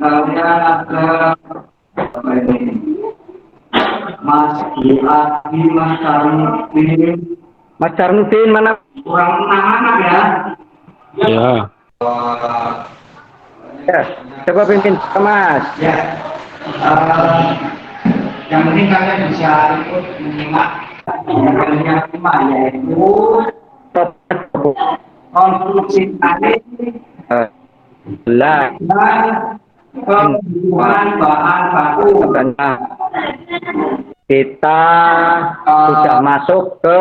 apa ini? Mas Adi Mas Sarnudin. Mas Sarnudin mana? Kurang anak ya? Ya. Ya, coba pimpin Mas. Ya. Yang penting kalian bisa ikut menyimak yang kelima yaitu konstruksi tadi dan kebutuhan bahan baku. Kita sudah masuk ke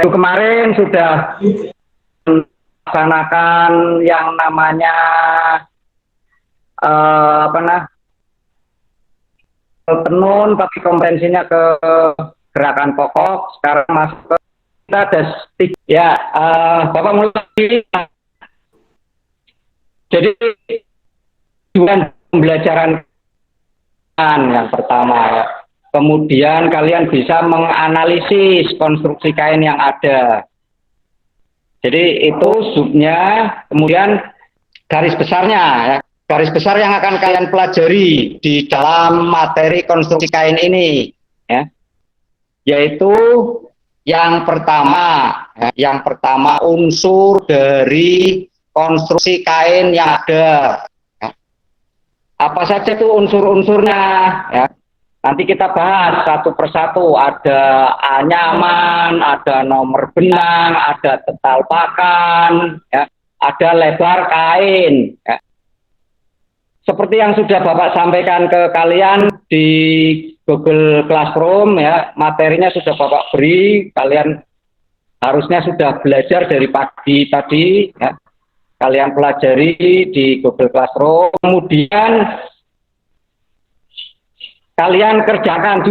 kemarin sudah melaksanakan yang namanya tenun, pakai komprehensinya ke gerakan pokok. Sekarang masuk ke kita ada ya Bapak mulai. Jadi dengan pembelajaran yang pertama ya. Kemudian kalian bisa menganalisis konstruksi kain yang ada. Jadi itu subnya, kemudian garis besarnya ya. Garis besar yang akan kalian pelajari di dalam materi konstruksi kain ini ya. Yaitu yang pertama unsur dari konstruksi kain yang ada. Ya. Apa saja itu unsur-unsurnya ya. Nanti kita bahas satu persatu, ada anyaman, ada nomor benang, ada tetal pakan, ya, ada lebar kain. Ya. Seperti yang sudah Bapak sampaikan ke kalian di Google Classroom, ya, materinya sudah Bapak beri, kalian harusnya sudah belajar dari pagi tadi, ya. Kalian pelajari di Google Classroom, kemudian kalian kerjakan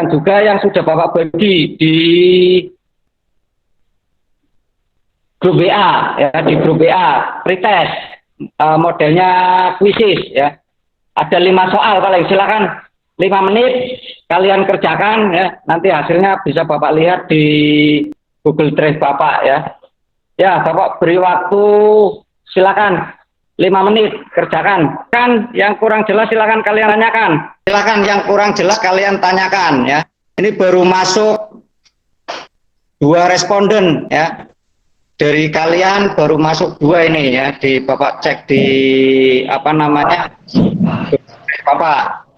juga yang sudah Bapak bagi di grup WA ya, di grup WA pretest modelnya kuisis ya. Ada 5 soal paling, silakan 5 menit kalian kerjakan ya. Nanti hasilnya bisa Bapak lihat di Google Drive Bapak ya. Ya, Bapak beri waktu silakan 5 menit kerjakan. Kan yang kurang jelas silakan kalian tanyakan. Silakan yang kurang jelas kalian tanyakan ya. Ini baru masuk 2 responden ya. Dari kalian baru masuk 2 ini ya. Di Bapak cek di apa namanya? Bapak.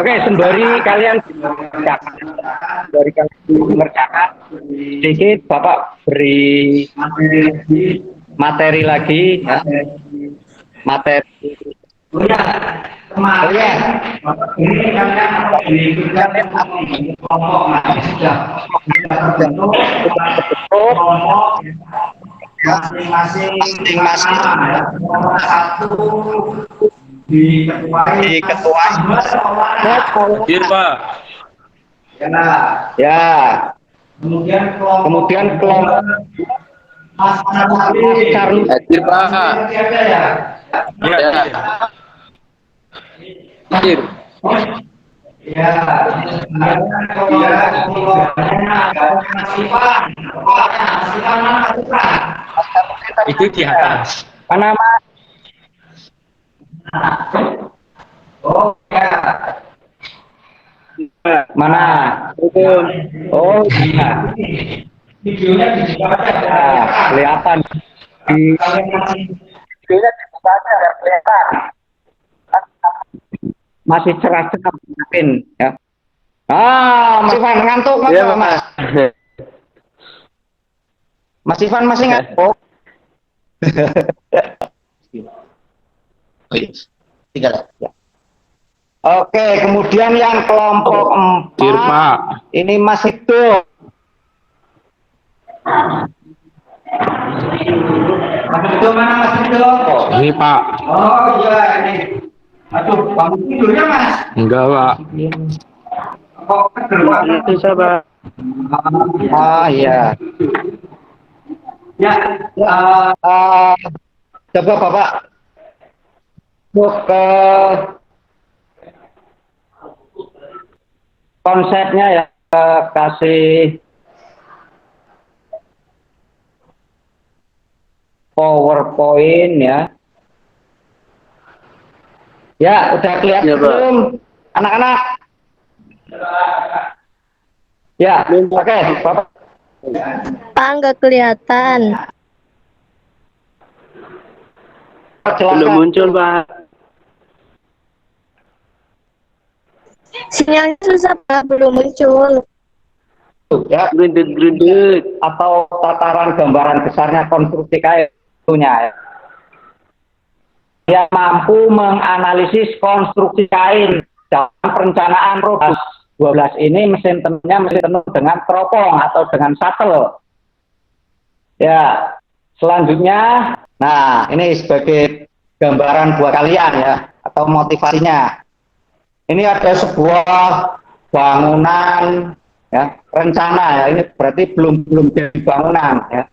Oke, sembari kalian mengerjakan sedikit, Bapak beri materi lagi ya. Materi kemarin ini kalian diberikan kelompok sudah terbentuk kelompok masing-masing nomor 1 diketuai. Hadir, Pak. Ya. Kemudian kelompok Mas Charlie. Hadir, Pak. Ya. Hadir. Ya. Itu di atas. Mana Mas? Oh ya. Mana? Oh iya. Videonya dibuka aja. Kelihatan. Videonya dibuka aja kelihatan. Masih cerah-cerah mungkin ya. Mas Ivan ngantuk ya, Mas? Mas Ivan masih ngantuk. Tinggal ya. Oke, kemudian yang kelompok 4 ini Mas Hiddo. Mas Hiddo mana Mas Hiddo? Ini Pak. Oh iya ini. Aduh, bangun tidurnya Mas? Enggak Pak. Kok kedel Pak? Bisa Pak. Ah iya. Ya, coba Bapak ke konsepnya ya, kasih PowerPoint ya. Ya, udah kelihatan Ya, Pak. belum anak-anak? Ya, oke, Bapak. Pak, nggak kelihatan. Belum Silakan. muncul, Pak. Sinyalnya susah, Pak, belum muncul. Ya, Gerundut-gerundut. atau tataran gambaran besarnya konstruksi kain tentunya ya. Yang mampu menganalisis konstruksi kain dalam perencanaan robust 12 ini mesin tenunnya mesin tenun dengan teropong atau dengan shuttle. Ya, selanjutnya, nah ini sebagai gambaran buat kalian ya, atau motivasinya. Ini ada sebuah bangunan ya, rencana ya, ini berarti belum jadi bangunan ya.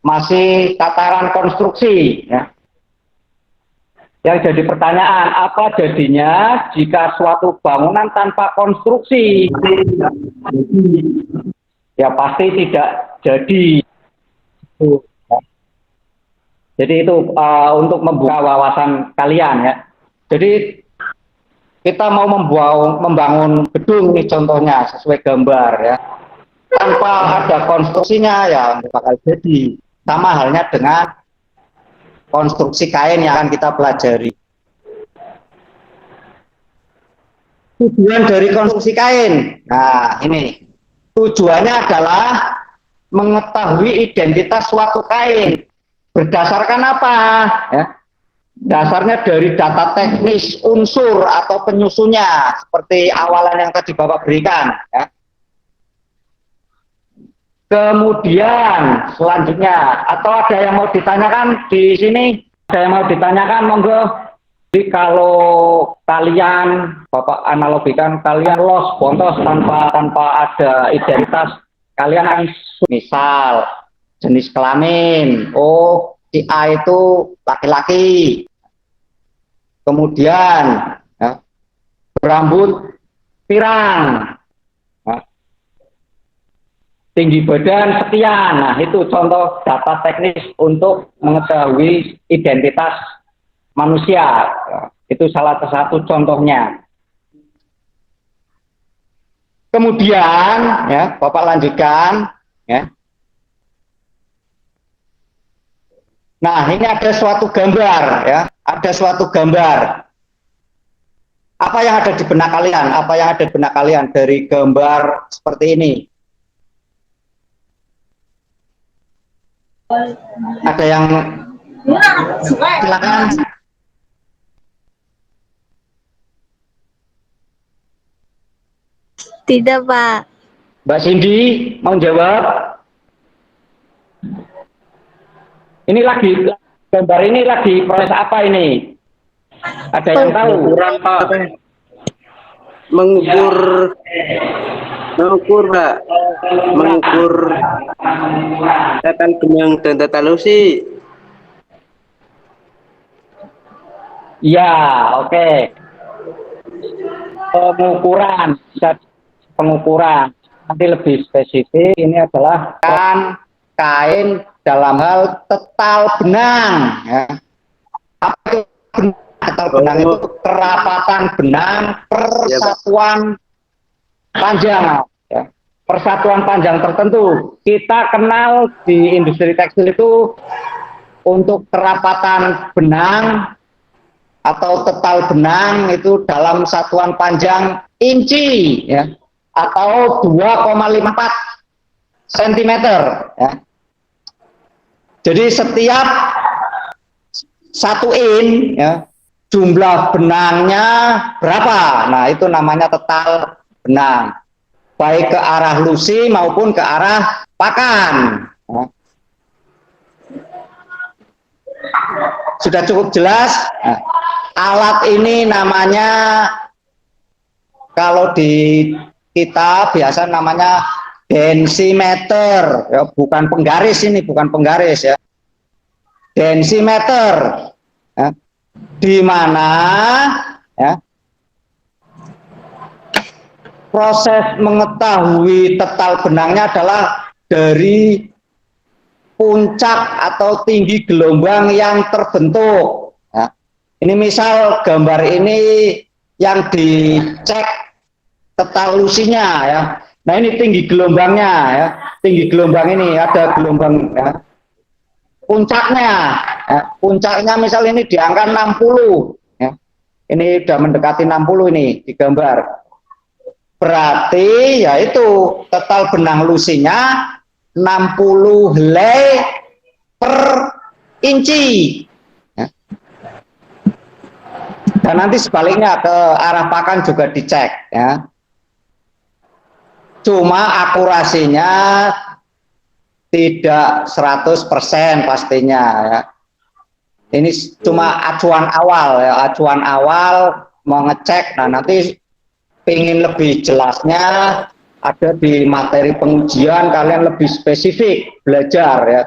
Masih tataran konstruksi ya. Yang jadi pertanyaan, apa jadinya jika suatu bangunan tanpa konstruksi? Ya pasti tidak jadi. Jadi itu untuk membuka wawasan kalian ya. Jadi kita mau membangun gedung ini contohnya sesuai gambar ya. Tanpa ada konstruksinya ya nggak bakal jadi. Sama halnya dengan konstruksi kain yang akan kita pelajari. Tujuan dari konstruksi kain, nah ini tujuannya adalah mengetahui identitas suatu kain. Berdasarkan apa? Ya. Dasarnya dari data teknis unsur atau penyusunnya, seperti awalan yang tadi Bapak berikan. Ya. Kemudian selanjutnya, atau ada yang mau ditanyakan di sini? Ada yang mau ditanyakan, monggo. Jadi kalau kalian, Bapak analogikan, kalian los, bontos tanpa ada identitas, kalian akan misal jenis kelamin, oh si A itu laki-laki, kemudian ya, berambut pirang. Tinggi badan sekian. Nah, itu contoh data teknis untuk mengetahui identitas manusia. Itu salah satu contohnya. Kemudian, ya, Bapak lanjutkan. Ya. Nah, ini ada suatu gambar. Ya. Ada suatu gambar. Apa yang ada di benak kalian? Apa yang ada di benak kalian dari gambar seperti ini? Ada yang silakan. Tidak, Pak. Mbak Cindy mau jawab? Ini lagi gambar ini lagi proses apa ini? Ada yang tahu? Ukuran, Pak. Mengukur, Pak. Mengukur tatan benang dan tata lusi. Ya, oke. Pengukuran, bisa pengukuran. Nanti lebih spesifik, ini adalah kain dalam hal tetal benang. Ya. Apa itu benang? Tetal benang itu kerapatan benang persatuan panjang. Ya. Persatuan panjang tertentu. Kita kenal di industri tekstil itu untuk kerapatan benang atau tetal benang itu dalam satuan panjang inci ya, atau 2,54 cm ya. Jadi setiap 1 in ya, jumlah benangnya berapa? Nah, itu namanya tetal benang. Baik ke arah lusi maupun ke arah pakan. Ya. Sudah cukup jelas? Nah, alat ini namanya, kalau di kita biasa namanya densimeter, ya, bukan penggaris ini, bukan penggaris ya. Densimeter, ya, di mana ya, proses mengetahui tetal benangnya adalah dari puncak atau tinggi gelombang yang terbentuk. Ya. Ini misal gambar ini yang dicek tetalusinya ya. Nah ini tinggi gelombangnya ya. Tinggi gelombang ini ada gelombang ya. Puncaknya misal ini di angka 60 ya. Ini sudah mendekati 60 ini digambar. Berarti yaitu total benang lusinya 60 helai per inci. Ya. Dan nanti sebaliknya ke arah pakan juga dicek ya. Cuma akurasinya tidak 100% pastinya ya. Ini cuma acuan awal ya, acuan awal mau ngecek. Nah, nanti pengen lebih jelasnya ada di materi pengujian, kalian lebih spesifik belajar ya.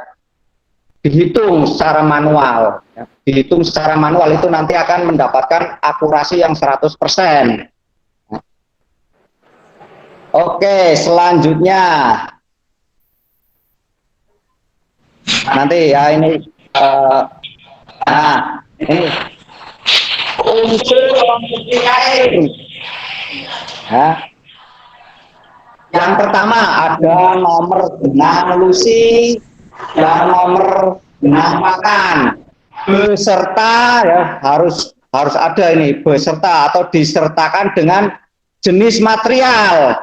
Dihitung secara manual ya. Dihitung secara manual itu nanti akan mendapatkan akurasi yang 100%. Oke, selanjutnya nanti ya ini ini unsur konstruksi kain. Ya. Yang pertama ada nomor benang lusi dan nomor benang pakan beserta ya harus ada ini beserta atau disertakan dengan jenis material.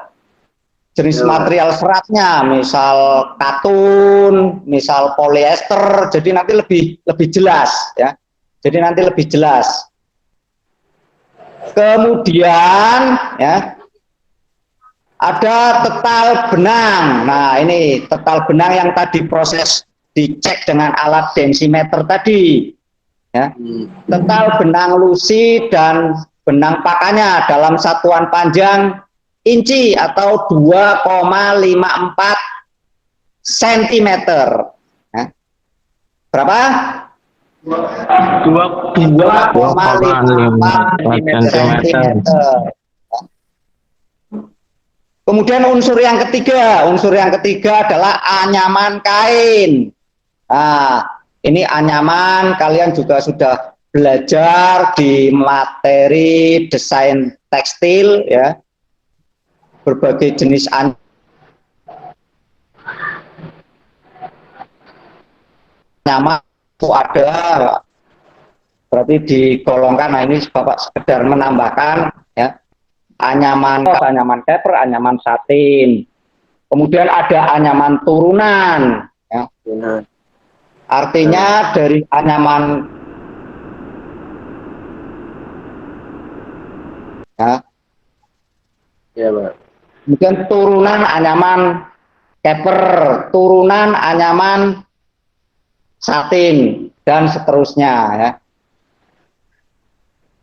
Jenis material seratnya, misal katun, misal polyester, jadi nanti lebih jelas ya. Jadi nanti lebih jelas. Kemudian ya ada tetal benang. Nah, ini tetal benang yang tadi proses dicek dengan alat densimeter tadi. Ya. Tetal benang lusi dan benang pakannya dalam satuan panjang inci atau 2,54 cm. Ya. Berapa? 2,54 cm. Kemudian unsur yang ketiga adalah anyaman kain. Nah, ini anyaman kalian juga sudah belajar di materi desain tekstil ya. Berbagai jenis anyaman itu ada, berarti digolongkan. Nah ini Bapak sekedar menambahkan ya, anyaman keper, anyaman satin, kemudian ada anyaman turunan ya. Artinya dari anyaman ya Pak. Kemudian turunan anyaman keper, turunan anyaman satin, dan seterusnya ya.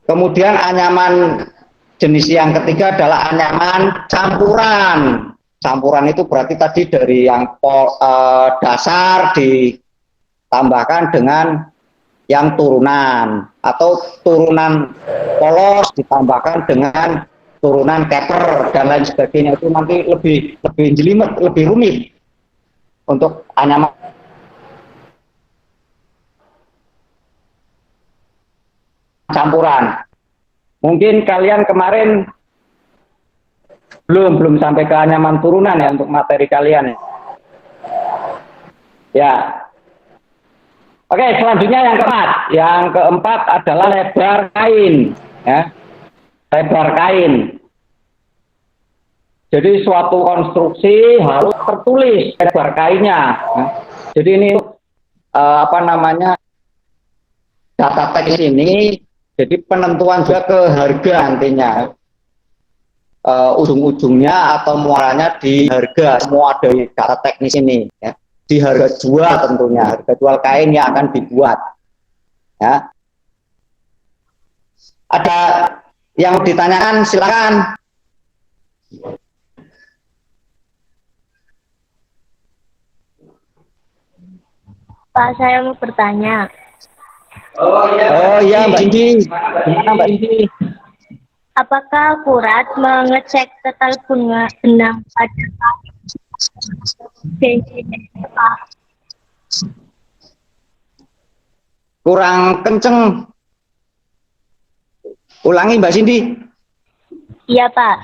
Kemudian anyaman jenis yang ketiga adalah anyaman campuran. Campuran itu berarti tadi dari yang dasar ditambahkan dengan yang turunan, atau turunan polos ditambahkan dengan turunan keper dan lain sebagainya. Itu nanti lebih jelimet, lebih rumit untuk anyaman campuran. Mungkin kalian kemarin belum sampai ke anyaman turunan ya untuk materi kalian ya. Ya. Oke, selanjutnya yang keempat adalah lebar kain ya. Lebar kain. Jadi suatu konstruksi harus tertulis lebar kainnya. Ya. Jadi ini data teks ini jadi penentuan juga ke harga nantinya. Ujung-ujungnya atau muaranya di harga, semua dari data teknis ini ya. Di harga jual tentunya, harga jual kain yang akan dibuat ya. Ada yang ditanyakan silakan. Pak, saya mau bertanya. Oh iya Mbak Indi. Gimana Mbak Indi? Apakah akurat mengecek total benang pada densimeter, Pak? Kurang kenceng. Ulangi Mbak Cindy. Iya, Pak.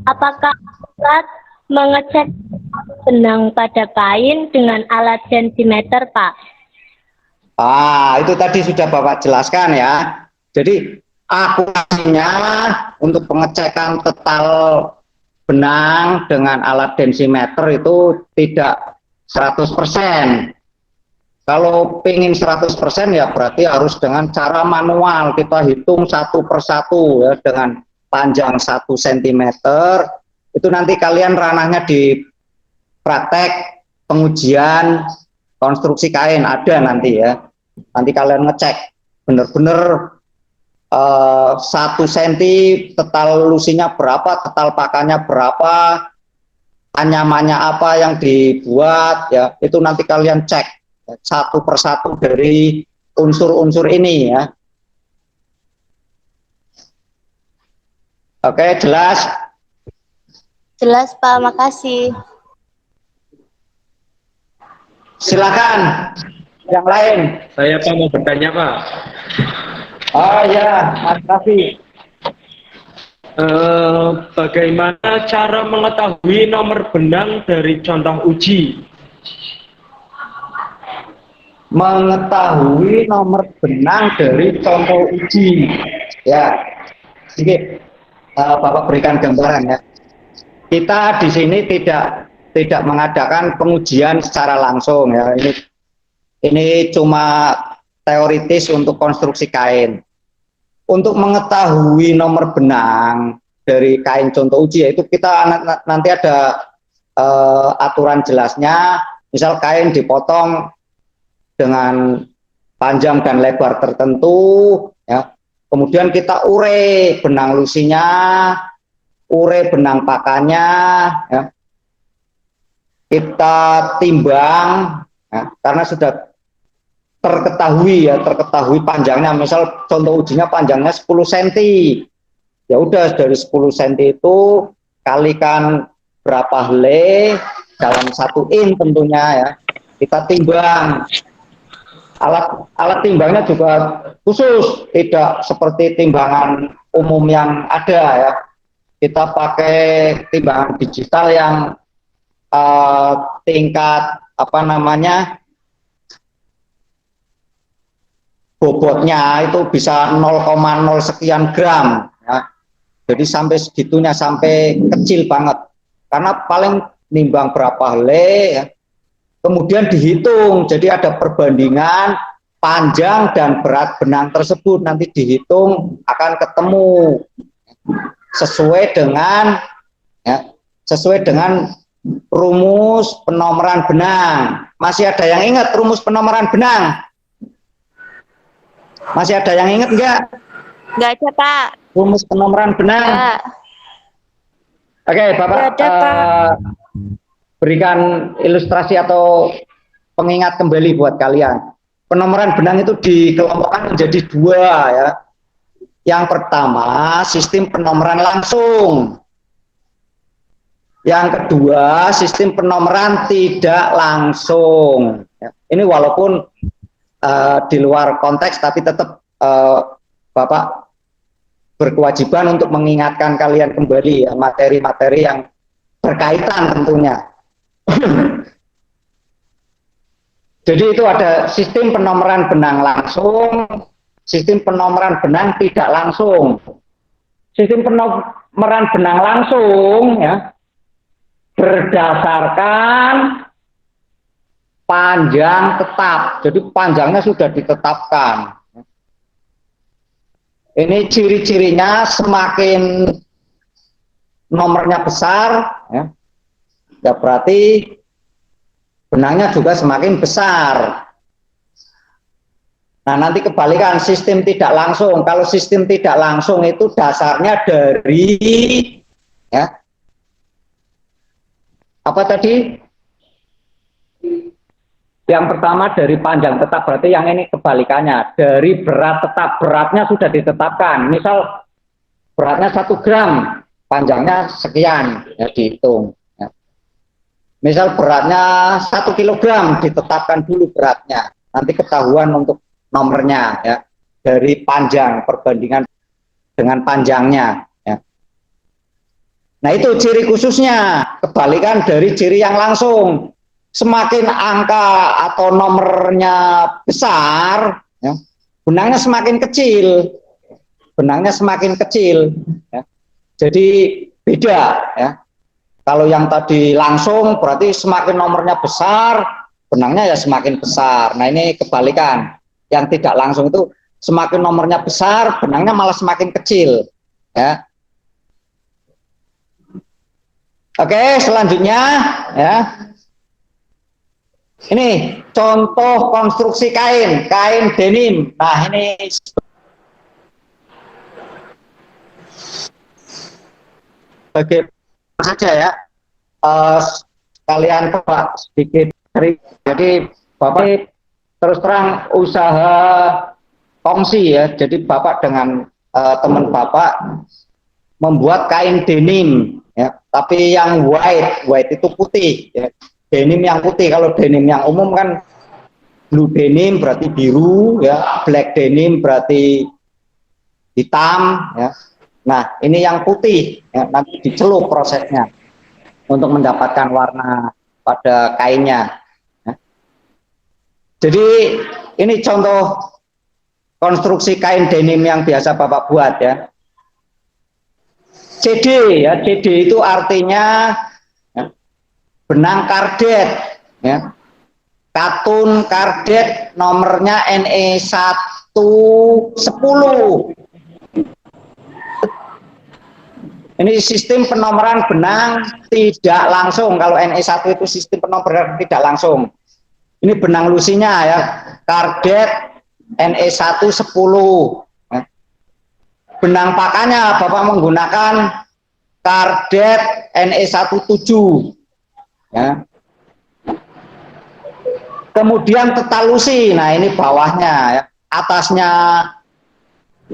Apakah akurat mengecek benang pada kain dengan alat densimeter, Pak? Itu tadi sudah Bapak jelaskan ya. Jadi akurasinya untuk pengecekan total benang dengan alat densimeter itu tidak 100%. Kalau pengen 100% ya berarti harus dengan cara manual, kita hitung satu persatu ya, dengan panjang 1 cm. Itu nanti kalian ranahnya di praktek pengujian konstruksi kain ada nanti ya. Nanti kalian ngecek bener-bener 1 cm total lusinya berapa, total pakannya berapa, anyamannya apa yang dibuat ya, itu nanti kalian cek satu persatu dari unsur-unsur ini ya. Oke, jelas? Jelas, Pak. Makasih. Silakan yang lain. Saya Pak mau bertanya Pak. Oh ya, Mas Raffi. Bagaimana cara mengetahui nomor benang dari contoh uji? Mengetahui nomor benang dari contoh uji. Ya, sedikit Bapak berikan gambaran ya. Kita di sini tidak mengadakan pengujian secara langsung ya. Ini cuma teoritis untuk konstruksi kain. Untuk mengetahui nomor benang dari kain contoh uji yaitu kita nanti ada aturan jelasnya. Misal kain dipotong dengan panjang dan lebar tertentu ya. Kemudian kita ure benang lusinya, ure benang pakannya ya. Kita timbang ya, karena sudah terketahui panjangnya, misal contoh ujinya panjangnya 10 cm. Ya udah dari 10 cm itu kalikan berapa helai dalam 1 in tentunya ya. Kita timbang. Alat timbangnya juga khusus, tidak seperti timbangan umum yang ada ya. Kita pakai timbangan digital yang tingkat bobotnya itu bisa 0,0 sekian gram ya. Jadi sampai segitunya, sampai kecil banget, karena paling nimbang berapa helai ya. Kemudian dihitung, jadi ada perbandingan panjang dan berat benang tersebut, nanti dihitung akan ketemu sesuai dengan rumus penomoran benang. Masih ada yang ingat rumus penomoran benang? Masih ada yang ingat enggak? Nggak ada, Pak. Rumus penomoran benang. Ya. Oke, Bapak. Nggak ada, Pak. Berikan ilustrasi atau pengingat kembali buat kalian. Penomoran benang itu dikelompokkan menjadi 2 ya. Yang pertama sistem penomoran langsung. Yang kedua sistem penomoran tidak langsung. Ini walaupun di luar konteks tapi tetap Bapak berkewajiban untuk mengingatkan kalian kembali ya, materi-materi yang berkaitan tentunya. Jadi itu ada sistem penomoran benang langsung, sistem penomoran benang tidak langsung. Sistem penomoran benang langsung ya berdasarkan panjang tetap. Jadi panjangnya sudah ditetapkan. Ini ciri-cirinya, semakin nomornya besar ya berarti benangnya juga semakin besar. Nah nanti kebalikan sistem tidak langsung. Kalau sistem tidak langsung itu dasarnya dari ya apa tadi? Yang pertama dari panjang tetap, berarti yang ini kebalikannya. Dari berat tetap, beratnya sudah ditetapkan. Misal beratnya 1 gram, panjangnya sekian ya dihitung. Misal beratnya 1 kilogram, ditetapkan dulu beratnya. nanti ketahuan untuk nomornya ya, dari panjang perbandingan dengan panjangnya ya. Nah itu ciri khususnya, kebalikan dari ciri yang langsung. Semakin angka atau nomornya besar ya, benangnya semakin kecil, benangnya semakin kecil ya. Jadi beda ya. Kalau yang tadi langsung berarti semakin nomornya besar, benangnya ya semakin besar. Nah ini kebalikan, yang tidak langsung itu semakin nomornya besar, benangnya malah semakin kecil ya. Oke, selanjutnya ya, ini contoh konstruksi kain, kain denim. Nah ini sebagai saja ya, kalian coba sedikit cerita. Jadi Bapak terus terang usaha kongsi ya. Jadi Bapak dengan teman Bapak membuat kain denim ya, tapi yang white itu putih ya. Denim yang putih, kalau denim yang umum kan blue denim berarti biru ya, black denim berarti hitam ya. Nah, ini yang putih ya, nanti dicelup prosesnya untuk mendapatkan warna pada kainnya ya. Jadi ini contoh konstruksi kain denim yang biasa Bapak buat ya. CD ya, CD itu artinya ya, benang kardet ya. Katun kardet nomornya NE110. Ini sistem penomoran benang tidak langsung. Kalau NE1 itu sistem penomoran tidak langsung. Ini benang lusinya ya, kardet NE110. Benang pakannya Bapak menggunakan kardet NE17 ya. Kemudian tetalusi, nah ini bawahnya ya, atasnya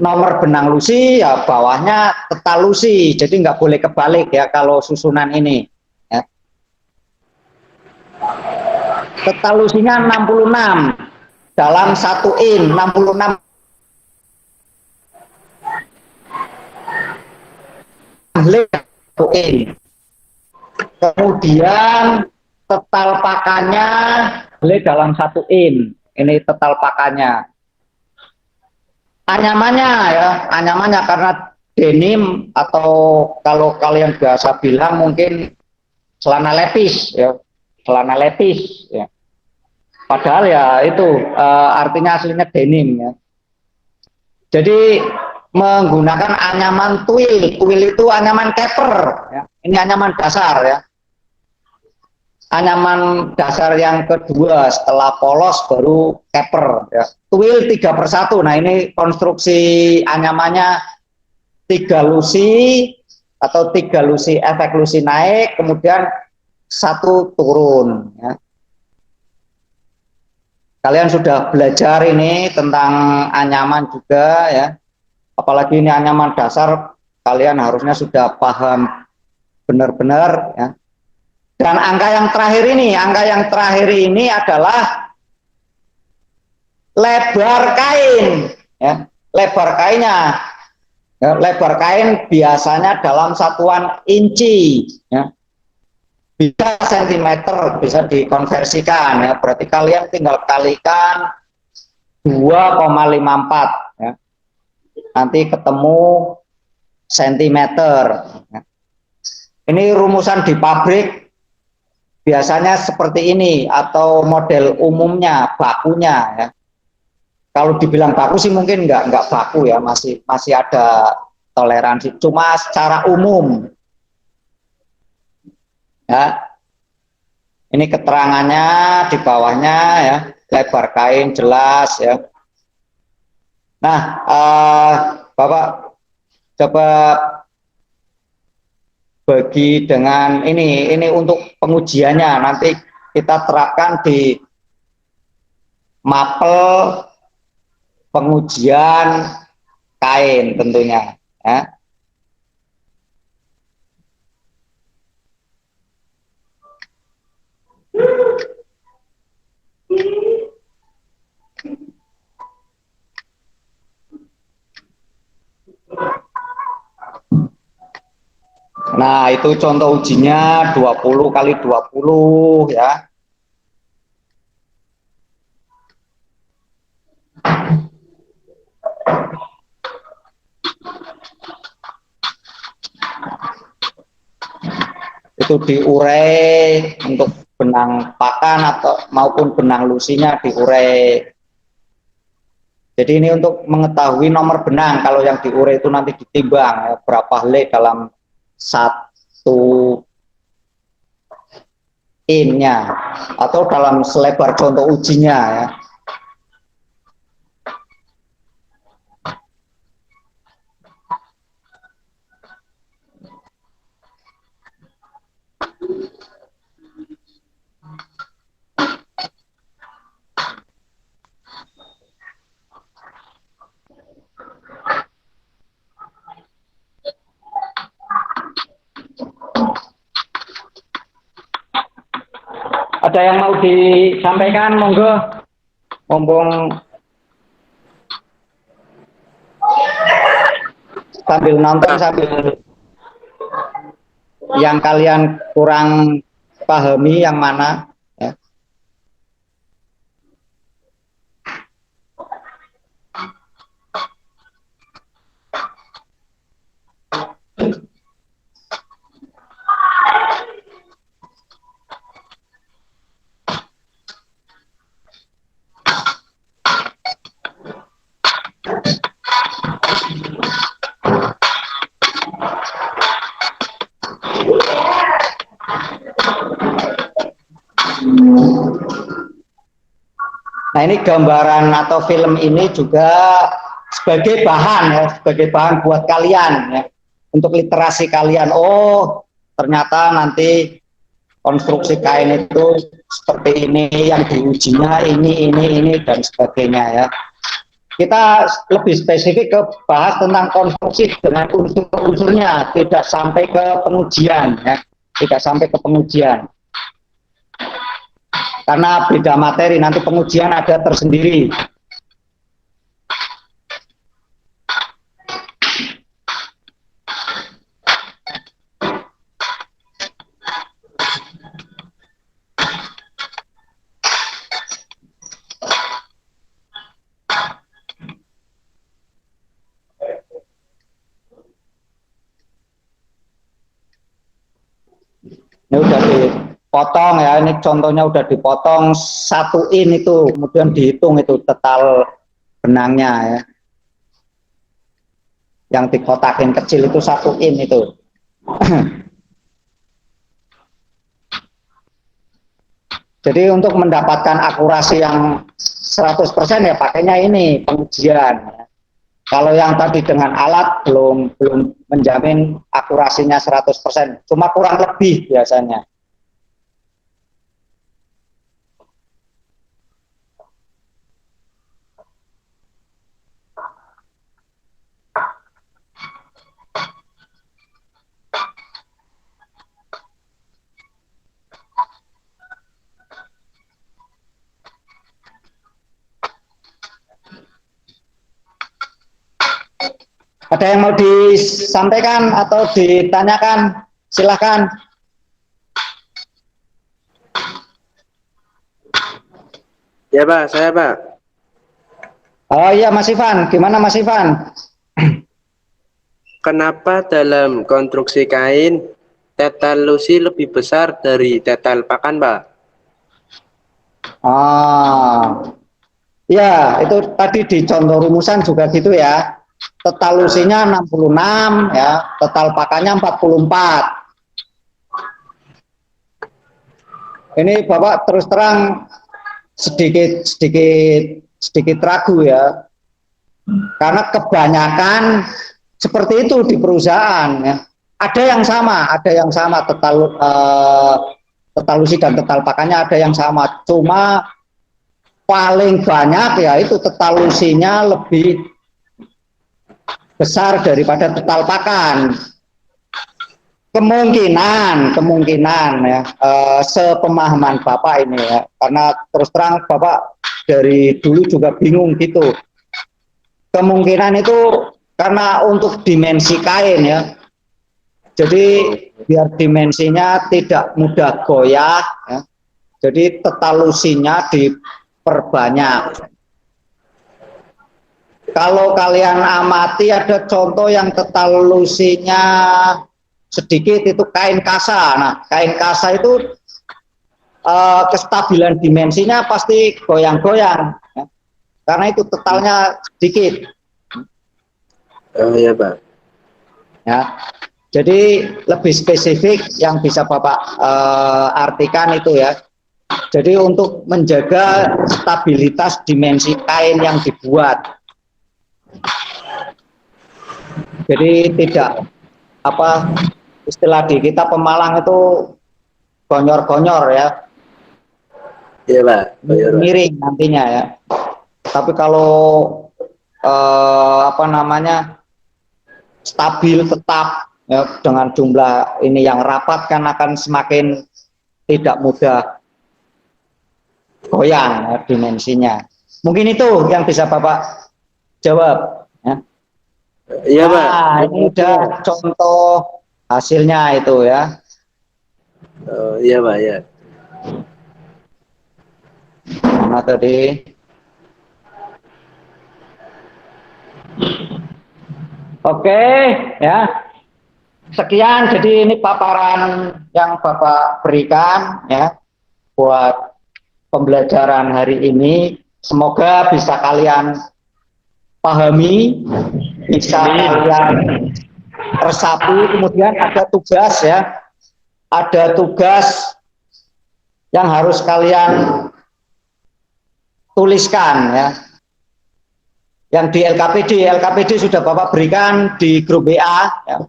nomor benang lusi ya, bawahnya tetalusi, jadi nggak boleh kebalik ya kalau susunan ini ya. Tetalusinya 66 dalam 1 in, 66 in. Kemudian tetal pakannya dalam 1 in, ini tetal pakannya. Anyamannya ya, anyamannya karena denim atau kalau kalian biasa bilang mungkin celana lepis ya, celana lepis ya. Padahal ya itu artinya aslinya denim ya. Jadi menggunakan anyaman tuil, tuil itu anyaman keper ya. Ini anyaman dasar ya. Anyaman dasar yang kedua setelah polos baru keper ya. Tuil 3/1. Nah ini konstruksi anyamannya 3 lusi atau 3 lusi efek lusi naik, kemudian 1 turun ya. Kalian sudah belajar ini tentang anyaman juga ya, apalagi ini anyaman dasar, kalian harusnya sudah paham benar-benar ya. Dan angka yang terakhir ini adalah lebar kain ya, lebar kainnya ya, lebar kain biasanya dalam satuan inci ya, bisa sentimeter, bisa dikonversikan ya, berarti kalian tinggal kalikan 2,54 ya, nanti ketemu sentimeter ya. Ini rumusan di pabrik biasanya seperti ini atau model umumnya bakunya ya. Kalau dibilang baku sih mungkin nggak baku ya, masih ada toleransi, cuma secara umum ya. Ini keterangannya di bawahnya ya, lebar kain jelas ya. Nah, Bapak coba bagi dengan ini untuk pengujiannya, nanti kita terapkan di mapel pengujian kain tentunya ya. Nah, itu contoh ujinya 20 kali 20 ya. Itu diurai untuk benang pakan atau maupun benang lusinya diurai. Jadi ini untuk mengetahui nomor benang, kalau yang diurai itu nanti ditimbang ya, berapa helai dalam satu in-nya atau dalam selebar contoh ujinya ya. Ada yang mau disampaikan, monggo. Mumpung sambil nonton, sambil yang kalian kurang pahami yang mana ya. Nah, ini gambaran atau film ini juga sebagai bahan ya, sebagai bahan buat kalian ya, untuk literasi kalian. Oh, ternyata nanti konstruksi kain itu seperti ini, yang diujinya ini dan sebagainya ya. Kita lebih spesifik ke bahas tentang konstruksi dengan unsur-unsurnya, tidak sampai ke pengujian ya, tidak sampai ke pengujian. Karena beda materi, nanti pengujian ada tersendiri. Ini udah dipotong ya, ini contohnya udah dipotong 1 in itu, kemudian dihitung itu total benangnya ya. Yang dikotakin kecil itu 1 in itu. Jadi untuk mendapatkan akurasi yang 100% ya pakainya ini pengujian. Kalau yang tadi dengan alat belum menjamin akurasinya 100%, cuma kurang lebih biasanya. Ada yang mau disampaikan atau ditanyakan? Silahkan. Ya Pak, saya Pak. Oh iya Mas Ivan, gimana Mas Ivan? Kenapa dalam konstruksi kain tetel lusi lebih besar dari tetel pakan Pak? Ya itu tadi di contoh rumusan juga gitu ya. Total lusinya 66 ya, total pakannya 44. Ini Bapak terus terang sedikit ragu ya, karena kebanyakan seperti itu di perusahaan ya. Ada yang sama total lusi dan total pakannya ada yang sama, cuma paling banyak ya itu total lusinya lebih besar daripada total pakan. Kemungkinan ya, sepemahaman Bapak ini ya, karena terus terang Bapak dari dulu juga bingung gitu. Kemungkinan itu karena untuk dimensi kain ya, Jadi biar dimensinya tidak mudah goyah, ya. Jadi tetalusinya diperbanyak. Kalau kalian amati ada contoh yang tetalusinya sedikit itu kain kasa. Nah, kain kasa itu kestabilan dimensinya pasti goyang-goyang, ya. Karena itu tetalnya sedikit. Oh iya Pak. Ya, jadi lebih spesifik yang bisa Bapak artikan itu ya. Jadi untuk menjaga stabilitas dimensi kain yang dibuat. Jadi tidak apa istilah di kita pemalang itu gonyor-gonyor ya. Iya Pak. Oh, iya, Pak. Miring nantinya ya. Tapi kalau apa namanya stabil tetap ya, dengan jumlah ini yang rapat kan akan semakin tidak mudah goyang ya, dimensinya. Mungkin itu yang bisa Bapak jawab. Ya. Iya Pak. Nah, ini udah contoh hasilnya itu ya. Oh iya Pak ya. Mana tadi? Oke, ya. Sekian, jadi ini paparan yang Bapak berikan ya buat pembelajaran hari ini. Semoga bisa kalian pahami, bisa kalian resapi. Kemudian ada tugas ya, ada tugas yang harus kalian tuliskan ya. Yang di LKPD sudah Bapak berikan di grup WA ya.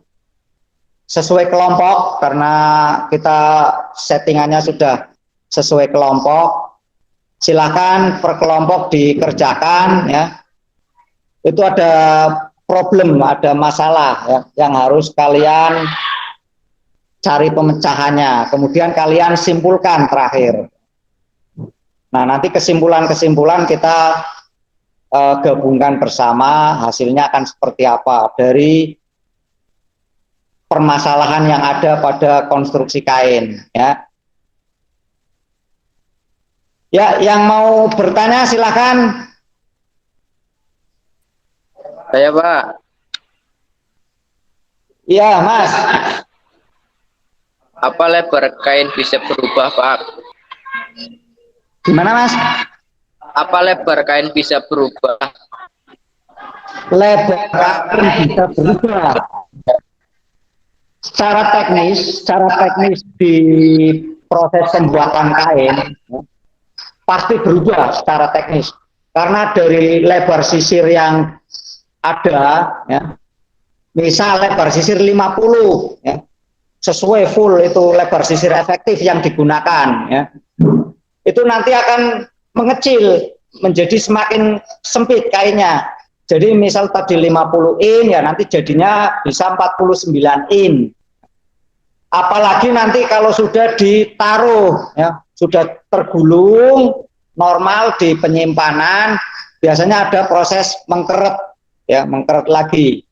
Sesuai kelompok karena kita settingannya sudah sesuai kelompok. Silakan per kelompok dikerjakan ya. Itu ada problem, ada masalah ya, yang harus kalian cari pemecahannya. Kemudian kalian simpulkan terakhir. Nah, nanti kesimpulan-kesimpulan kita gabungkan bersama, hasilnya akan seperti apa dari permasalahan yang ada pada konstruksi kain ya. Ya, yang mau bertanya silakan. Saya Pak. Iya, Mas. Apa lebar kain bisa berubah Pak? Gimana, Mas? Apa lebar kain bisa berubah? Lebar kain bisa berubah. Secara teknis di proses pembuatan kain pasti berubah secara teknis karena dari lebar sisir yang ada ya, misal lebar sisir 50 ya, sesuai full itu lebar sisir efektif yang digunakan ya, itu nanti akan mengecil menjadi semakin sempit kainnya. Jadi misal tadi 50 in ya nanti jadinya bisa 49 in. Apalagi nanti kalau sudah ditaruh ya, sudah tergulung normal di penyimpanan, biasanya ada proses mengkeret ya, mengkeret lagi.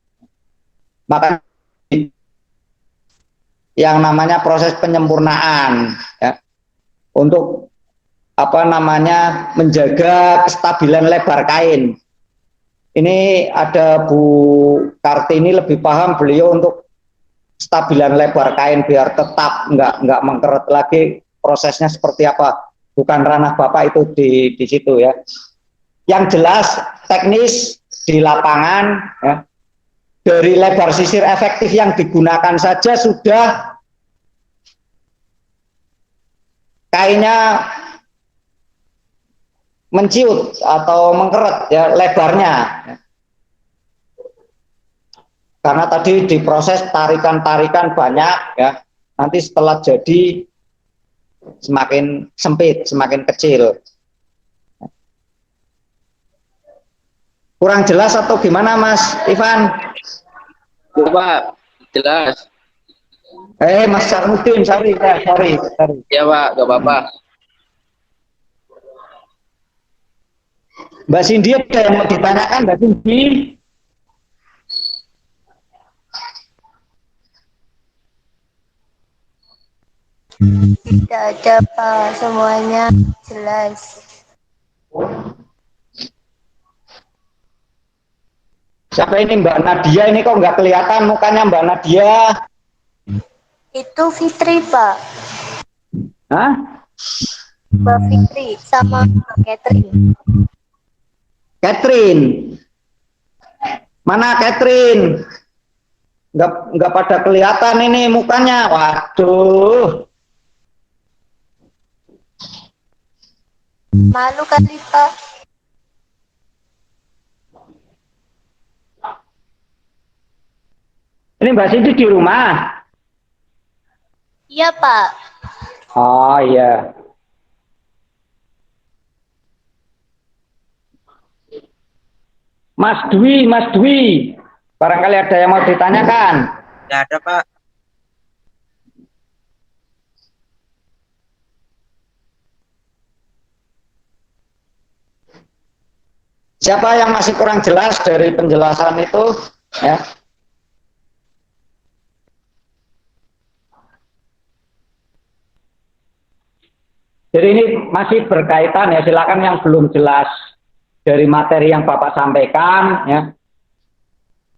Maka yang namanya proses penyempurnaan ya, untuk apa namanya menjaga kestabilan lebar kain. Ini ada Bu Kartini lebih paham, beliau untuk stabilan lebar kain biar tetap nggak mengkeret lagi, prosesnya seperti apa. Bukan ranah Bapak itu di situ ya. Yang jelas teknis di lapangan ya, dari lebar sisir efektif yang digunakan saja sudah kainnya menciut atau mengkeret ya lebarnya. Karena tadi diproses tarikan-tarikan banyak ya, nanti setelah jadi semakin sempit, semakin kecil. Kurang jelas atau gimana Mas Ivan? Pak, jelas. Mas Sarmudin, sorry. Ya Pak, gak apa-apa. Mbak Cindy ada yang mau ditanyakan, Mbak Cindy? Tidak ada, Pak. Semuanya jelas. Siapa ini Mbak Nadia ini kok nggak kelihatan mukanya Mbak Nadia? Itu Fitri, Pak. Hah? Mbak Fitri sama Mbak Catherine. Catherine. Mana Catherine? Nggak pada kelihatan ini mukanya. Waduh. Malu kali, Pak. Ini Mbak Cindy di rumah. Iya, Pak. Oh iya. Mas Dwi. Barangkali ada yang mau ditanyakan. Nggak ada, Pak. Siapa yang masih kurang jelas dari penjelasan itu? Ya. Jadi ini masih berkaitan ya, silakan yang belum jelas dari materi yang Bapak sampaikan ya.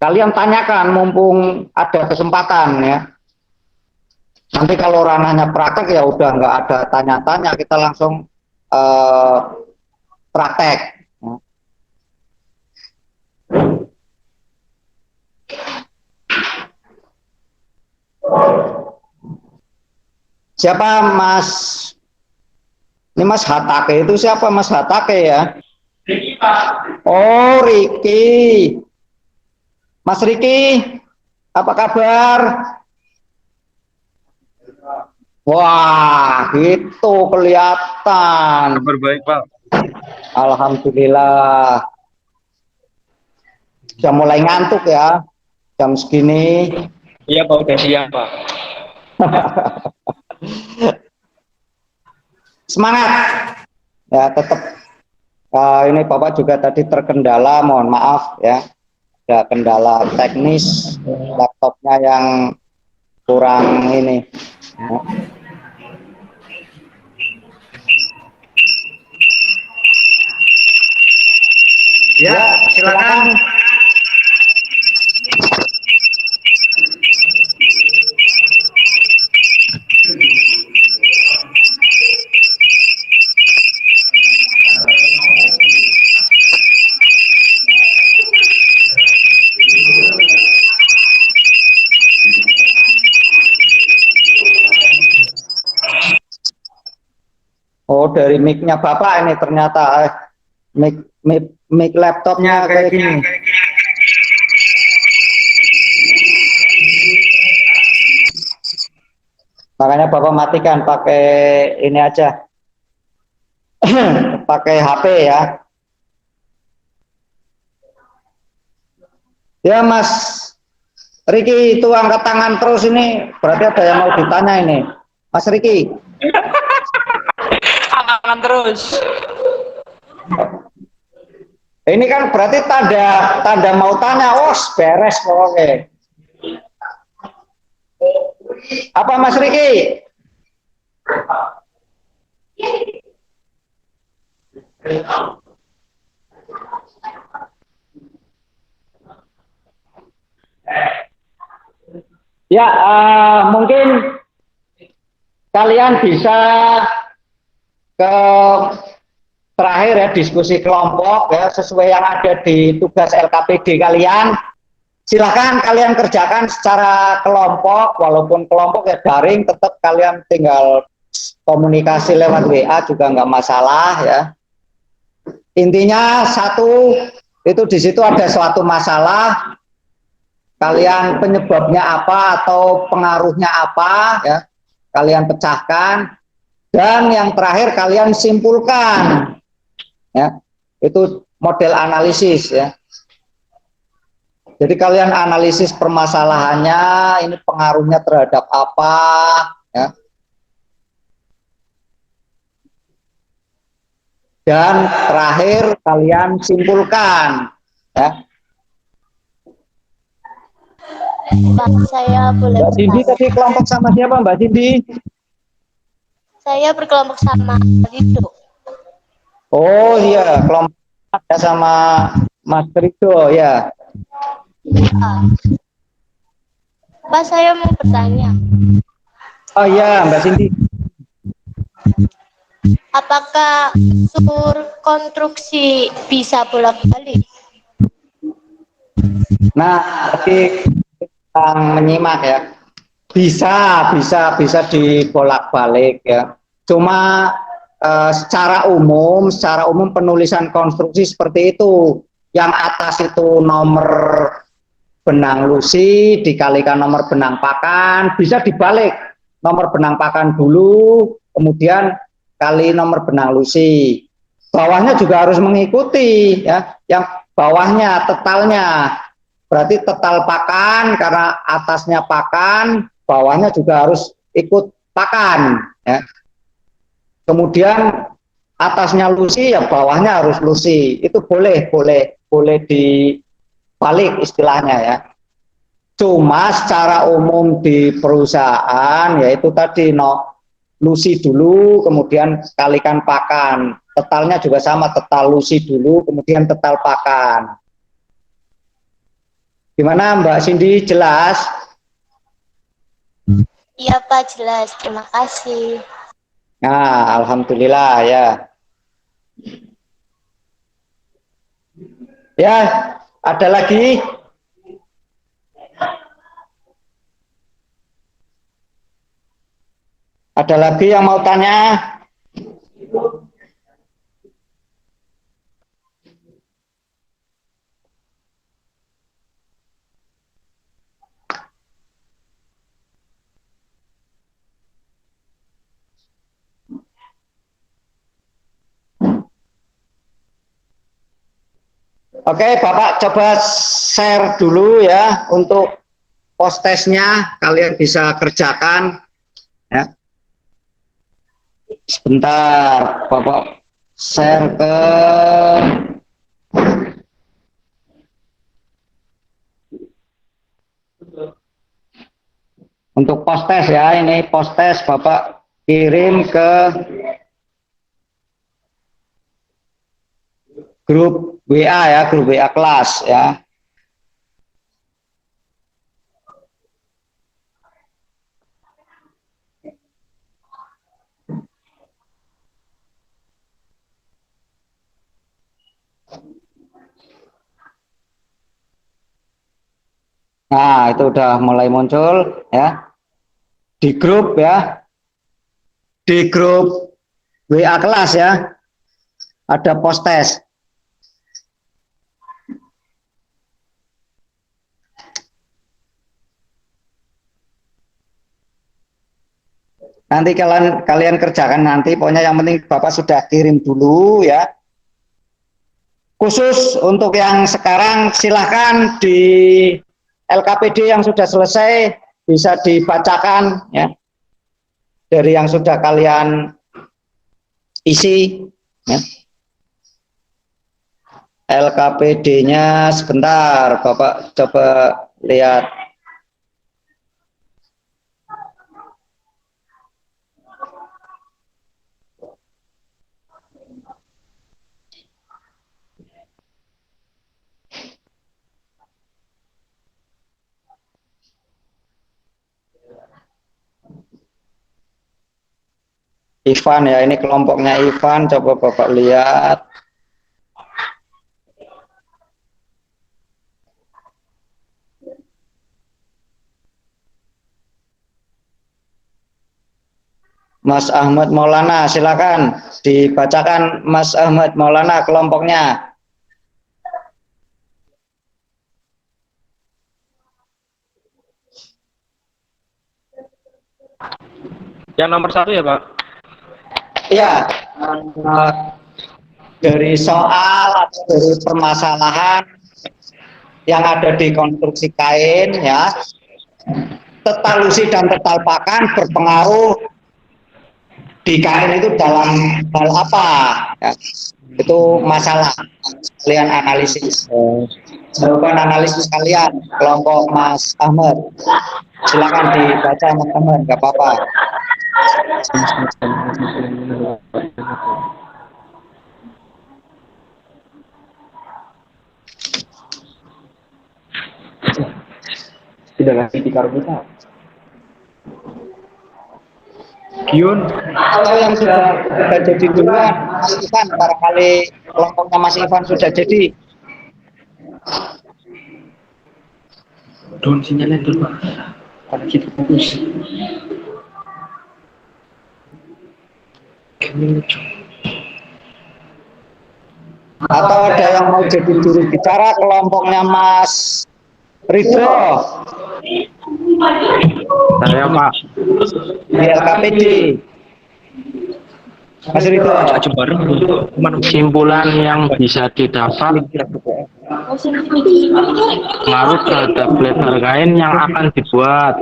Kalian tanyakan mumpung ada kesempatan ya. Nanti kalau ranahnya praktek ya udah nggak ada tanya-tanya, kita langsung praktek. Ya. Siapa Mas? Ini Mas Hatake itu siapa Mas Hatake ya? Riki, Pak. Oh Riki. Mas Riki, apa kabar? Wah, gitu kelihatan. Kabar baik, Pak. Alhamdulillah. Sudah mulai ngantuk ya, jam segini. Iya, Pak, udah siap, Pak. Semangat. Ya, tetap. Ini Bapak juga tadi terkendala, mohon maaf ya. Ada kendala teknis, laptopnya yang kurang ini. Ya, silakan. Oh, dari mic-nya Bapak ini ternyata mic laptopnya kayak gini. Makanya Bapak matikan pakai ini aja. Pakai HP ya. Ya Mas Riki itu angkat tangan terus ini, berarti ada yang mau ditanya ini. Mas Riki. Akan terus. Ini kan berarti tanda mau tanya, oh beres pokoknya. Apa Mas Riki? Ya, mungkin kalian bisa ke terakhir ya diskusi kelompok ya sesuai yang ada di tugas LKPD kalian. Silahkan kalian kerjakan secara kelompok, walaupun kelompok ya daring, tetap kalian tinggal komunikasi lewat WA juga nggak masalah ya. Intinya satu, itu di situ ada suatu masalah, kalian penyebabnya apa atau pengaruhnya apa ya, kalian pecahkan, dan yang terakhir kalian simpulkan ya, itu model analisis ya. Jadi kalian analisis permasalahannya, ini pengaruhnya terhadap apa ya. Dan terakhir kalian simpulkan ya. Pak, saya boleh Mbak Cindy bertanya? tadi kelompok sama siapa Mbak Cindy? Saya berkelompok sama Rido. Oh iya, kelompok ada sama Mas Rido ya. Pak, saya mau bertanya, Oh iya, Mbak Cindy. apakah unsur konstruksi bisa bolak-balik? Nah, tadi kita menyimak ya. Bisa dibolak-balik ya. Cuma secara umum penulisan konstruksi seperti itu. Yang atas itu nomor benang lusi dikalikan nomor benang pakan, bisa dibalik. Nomor benang pakan dulu, kemudian kali nomor benang lusi. Bawahnya juga harus mengikuti ya. Yang bawahnya tetalnya. Berarti tetal pakan karena atasnya pakan, bawahnya juga harus ikut pakan ya. Kemudian atasnya lusi ya bawahnya harus lusi. Itu boleh dibalik istilahnya ya. Cuma secara umum di perusahaan yaitu tadi lusi dulu kemudian kalikan pakan. Tetalnya juga sama, tetal lusi dulu kemudian tetal pakan. Gimana Mbak Cindy, jelas? Iya Pak, jelas. Terima kasih. Nah, alhamdulillah ya. Ya, ada lagi? Ada lagi yang mau tanya? Oke, Bapak coba share dulu ya untuk post-testnya, kalian bisa kerjakan ya. Sebentar, Bapak share ke untuk post-test ya, ini post-test Bapak kirim ke grup WA ya, grup WA kelas ya. Nah, itu udah mulai muncul ya. Di grup ya. Di grup WA kelas ya. Ada post test. Nanti kalian kerjakan nanti, pokoknya yang penting Bapak sudah kirim dulu ya. Khusus untuk yang sekarang silahkan di LKPD yang sudah selesai bisa dibacakan ya. Dari yang sudah kalian isi ya. LKPD-nya sebentar, Bapak coba lihat. Ivan ya, ini kelompoknya Ivan, coba Bapak lihat. Mas Ahmad Maulana, silakan dibacakan Mas Ahmad Maulana kelompoknya. Yang nomor 1 ya Pak? Iya, dari soal atau dari permasalahan yang ada di konstruksi kain ya, tetal lusi dan tetal pakan berpengaruh di kain itu dalam hal apa ya, itu masalah kalian analisis. Jawaban analisis kalian kelompok Mas Ahmad, silakan dibaca teman-teman, nggak apa-apa. Tidak lagi di kita. Gion, Kalau yang sudah jadi duluan, Mas Ivan, barangkali kelompoknya Mas Ivan sudah jadi. don sinyalnya dulu. Kalau kita fokus. Atau ada yang mau jadi juru bicara kelompoknya Mas Ridho Saya Pak. di LKPD. Mas Ridho. Kesimpulan yang bisa didapat pengaruh terhadap lebar kain yang akan dibuat.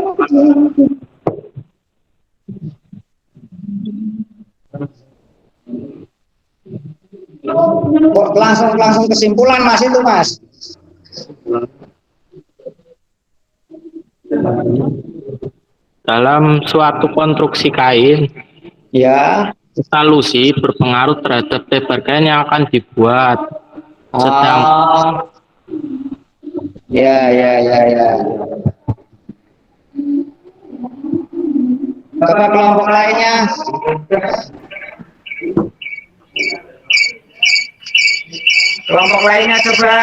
Kok langsung kesimpulan Mas itu Mas? Dalam suatu konstruksi kain, Ya. salusi berpengaruh terhadap lebar kain yang akan dibuat. Sedang Ya. Coba kelompok lainnya. Kelompok lainnya coba.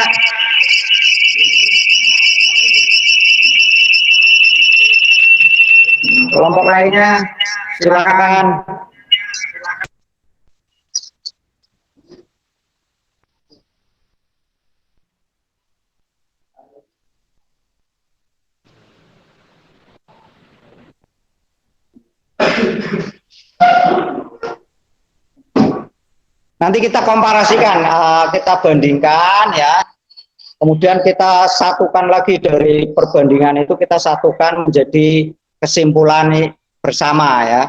Kelompok lainnya silakan. Nanti kita komparasikan, kita bandingkan ya. Kemudian kita satukan lagi dari perbandingan itu, kita satukan menjadi kesimpulan bersama ya.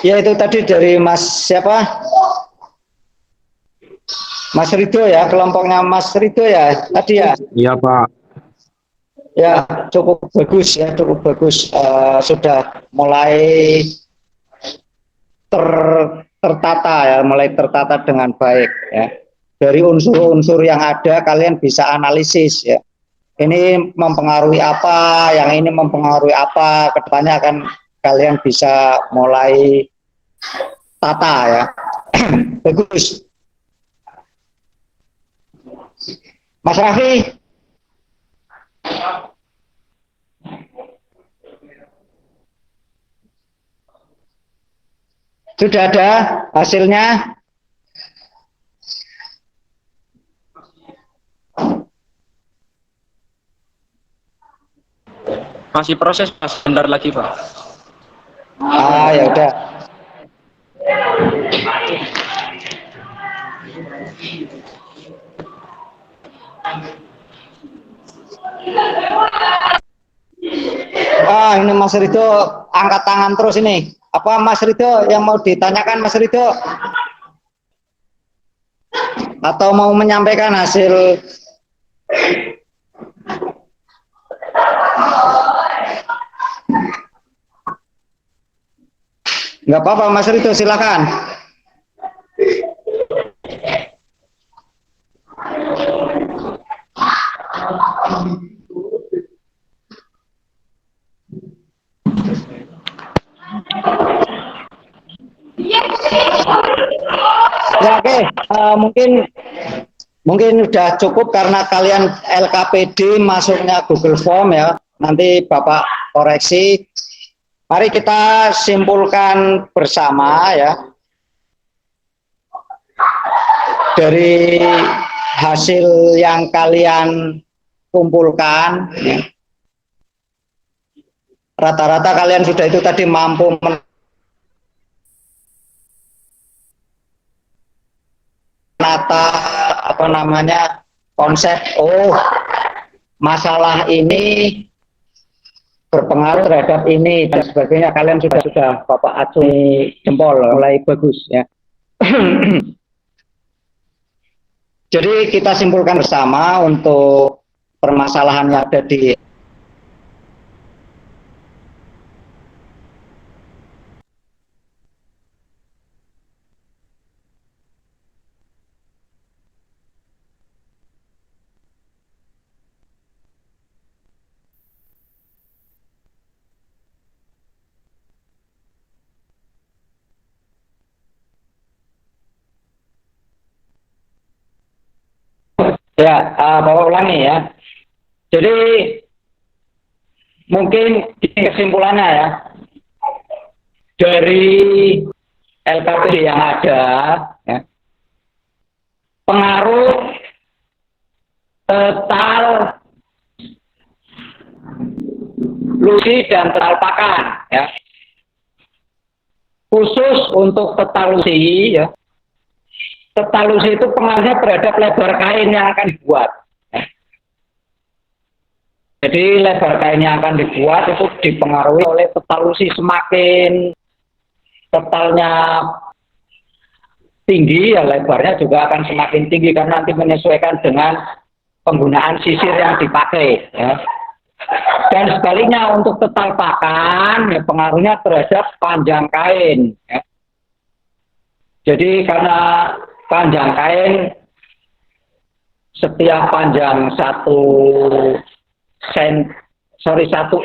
Ya itu tadi dari Mas siapa? Mas Ridho ya, kelompoknya Mas Ridho ya tadi ya. Iya Pak. Ya cukup bagus ya, cukup bagus. Sudah mulai tertata ya, mulai tertata dengan baik ya. Dari unsur-unsur yang ada kalian bisa analisis ya. Ini mempengaruhi apa, yang ini mempengaruhi apa, kedepannya akan kalian bisa mulai tata ya. Bagus. Mas Raffi. Sudah ada hasilnya? Masih proses Mas, bentar lagi Pak. Ya udah. Ini Mas Ridho angkat tangan terus ini. Apa Mas Ridho yang mau ditanyakan Mas Ridho? Atau mau menyampaikan hasil? Nggak apa-apa Mas Ridho, silakan. Ya oke, mungkin sudah cukup karena kalian LKPD masuknya Google Form ya. Nanti Bapak koreksi. Mari kita simpulkan bersama ya. Dari hasil yang kalian kumpulkan ya. Rata-rata kalian sudah itu tadi mampu menata apa namanya konsep, masalah ini berpengaruh terhadap ini dan sebagainya. Kalian sudah Bapak acungi jempol, mulai bagus ya. Jadi kita simpulkan bersama untuk permasalahan yang ada di ya, Bapak ulangi ya. Jadi mungkin kesimpulannya ya, dari LKPD yang ada, ya, pengaruh total lusi dan total pakan, ya. Khusus untuk total lusi, ya. Total lusi itu pengaruhnya terhadap lebar kain yang akan dibuat. Ya. Jadi lebar kain yang akan dibuat itu dipengaruhi oleh total lusi. Semakin totalnya tinggi, ya lebarnya juga akan semakin tinggi karena nanti menyesuaikan dengan penggunaan sisir yang dipakai. Ya. Dan sebaliknya untuk total pakan, ya, pengaruhnya terhadap panjang kain. Ya. Jadi karena panjang kain, setiap panjang 1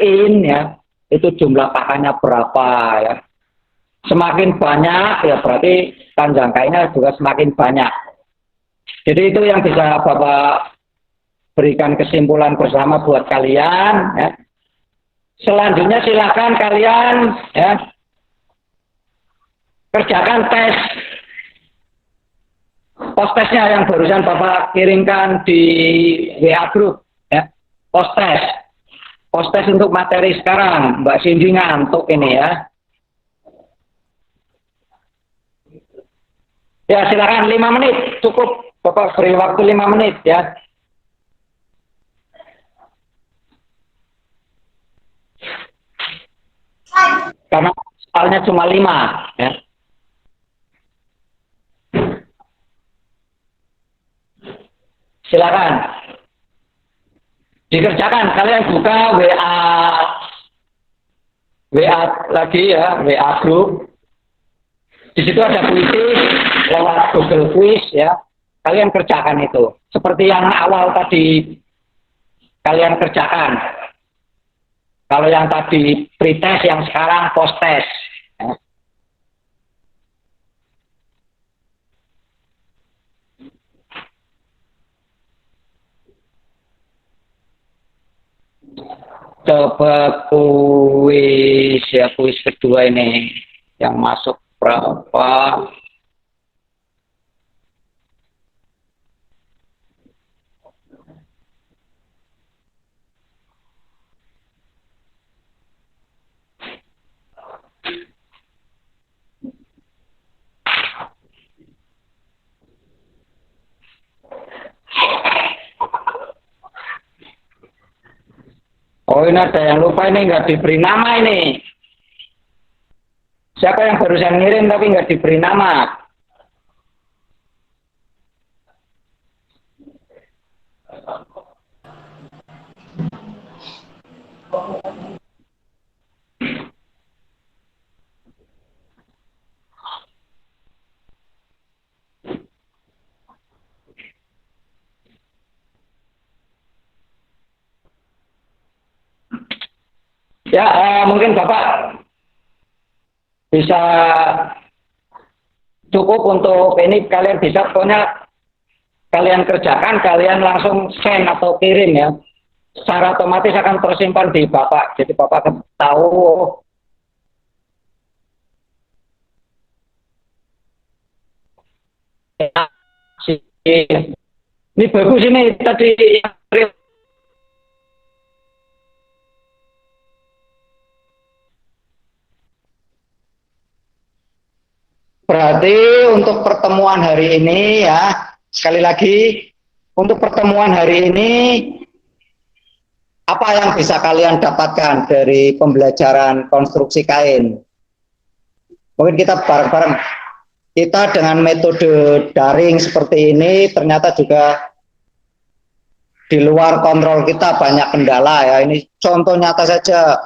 in ya, itu jumlah pakannya berapa ya. Semakin banyak ya berarti panjang kainnya juga semakin banyak. Jadi itu yang bisa Bapak berikan kesimpulan bersama buat kalian ya. Selanjutnya silakan kalian ya kerjakan tes post-testnya yang barusan Bapak kirimkan di WA group ya. Post-test untuk materi sekarang. Mbak Cindy ngantuk ini ya. Ya silakan 5 menit cukup, Bapak beri waktu 5 menit ya. Karena soalnya cuma 5 ya. Silakan dikerjakan. Kalian buka WA lagi ya, WA group. Di situ ada puisi lewat Google Quiz ya. Kalian kerjakan itu. Seperti yang awal tadi kalian kerjakan. Kalau yang tadi pretest, yang sekarang post-test. Ya. Coba kuis ya, kuis kedua ini yang masuk berapa? Oh ini ada yang lupa ini, nggak diberi nama ini. Siapa yang barusan ngirim tapi nggak diberi nama? Ya mungkin Bapak bisa cukup untuk ini, kalian bisa pokoknya kalian kerjakan, kalian langsung send atau kirim ya. Secara otomatis akan tersimpan di Bapak. Jadi Bapak akan tahu ini bagus ini tadi. Berarti untuk pertemuan hari ini ya, sekali lagi untuk pertemuan hari ini Apa yang bisa kalian dapatkan dari pembelajaran konstruksi kain? Mungkin kita bareng-bareng. Kita dengan metode daring seperti ini ternyata juga di luar kontrol kita banyak kendala ya. Ini contoh nyata saja.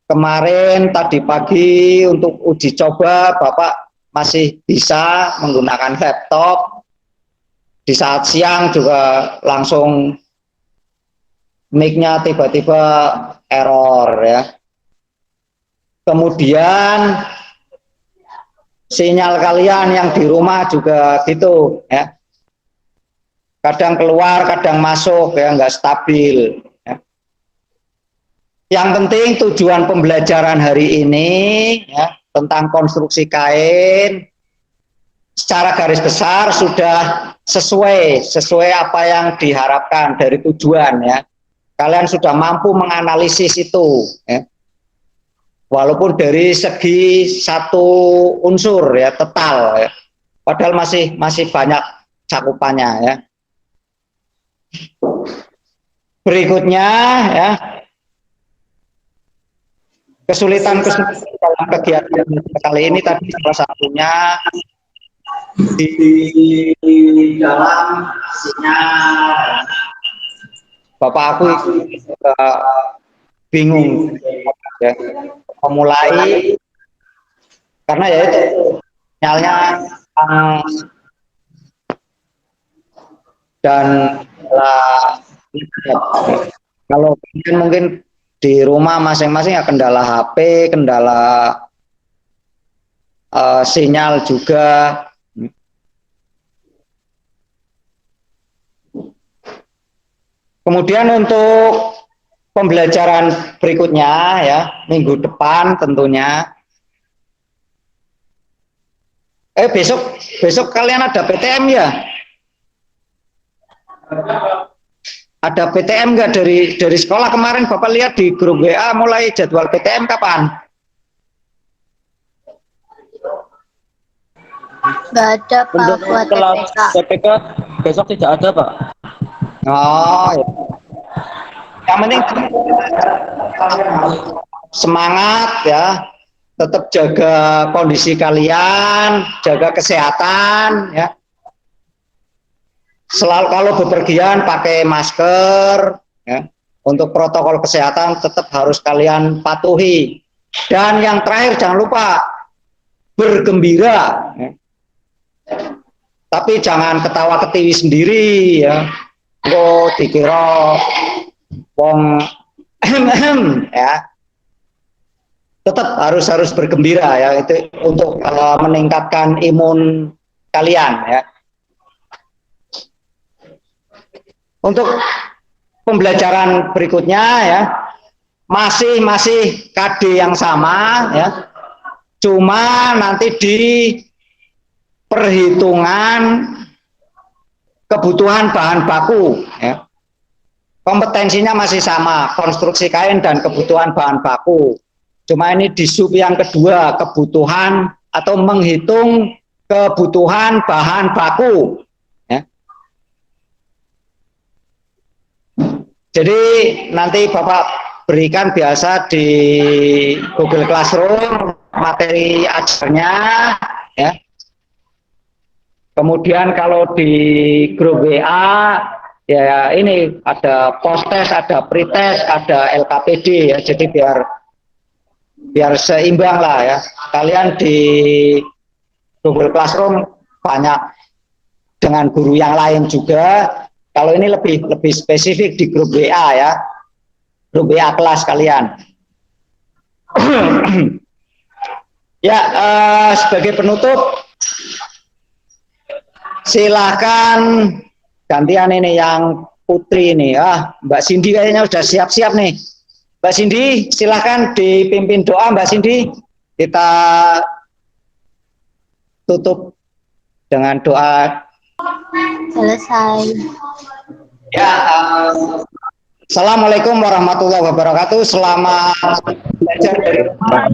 Kemarin tadi pagi untuk uji coba Bapak masih bisa menggunakan laptop. Di saat siang juga langsung mic-nya tiba-tiba error ya. Kemudian sinyal kalian yang di rumah juga gitu ya. Kadang keluar, kadang masuk ya, nggak stabil. Ya. Yang penting tujuan pembelajaran hari ini ya, tentang konstruksi kain secara garis besar sudah sesuai apa yang diharapkan dari tujuan ya. Kalian sudah mampu menganalisis itu ya. Walaupun dari segi satu unsur ya, total ya. Padahal masih banyak cakupannya ya. Berikutnya ya, kesulitan dalam kegiatan kali ini tadi salah satunya di dalam sinyal. Bapak aku bingung ya, memulai karena ya itu sinyalnya dan kalau mungkin di rumah masing-masing ya kendala HP, kendala sinyal juga. Kemudian untuk pembelajaran berikutnya ya, minggu depan tentunya. Besok kalian ada PTM ya? Ada PTM nggak dari sekolah kemarin Bapak lihat di grup WA mulai jadwal PTM kapan? Nggak ada Pak buat TPK. TPK besok tidak ada Pak. Oh ya. Yang penting semangat ya, tetap jaga kondisi kalian, jaga kesehatan ya. Selalu kalau bepergian pakai masker ya. Untuk protokol kesehatan tetap harus kalian patuhi. Dan yang terakhir jangan lupa bergembira ya. Tapi jangan ketawa ketiwi sendiri ya. Kok dikira wong ya. Tetap harus bergembira ya, itu untuk meningkatkan imun kalian ya. Untuk pembelajaran berikutnya ya, masih KD yang sama ya. Cuma nanti di perhitungan kebutuhan bahan baku ya. Kompetensinya masih sama, konstruksi kain dan kebutuhan bahan baku. Cuma ini di sub yang kedua, kebutuhan atau menghitung kebutuhan bahan baku ya. Jadi nanti Bapak berikan biasa di Google Classroom materi ajarnya ya. Kemudian kalau di grup WA ya ini ada post test, ada pretest, ada LKPD ya. Jadi biar seimbang lah ya. Kalian di Google Classroom banyak dengan guru yang lain juga. Kalau ini lebih spesifik di grup WA ya. Grup WA kelas kalian. Ya, sebagai penutup silakan gantian ini yang Putri ini ya. Mbak Cindy kayaknya sudah siap-siap nih. Mbak Cindy silakan dipimpin doa Mbak Cindy. Kita tutup dengan doa. Selesai. Ya, Assalamualaikum warahmatullahi wabarakatuh. Selamat belajar dari rumah.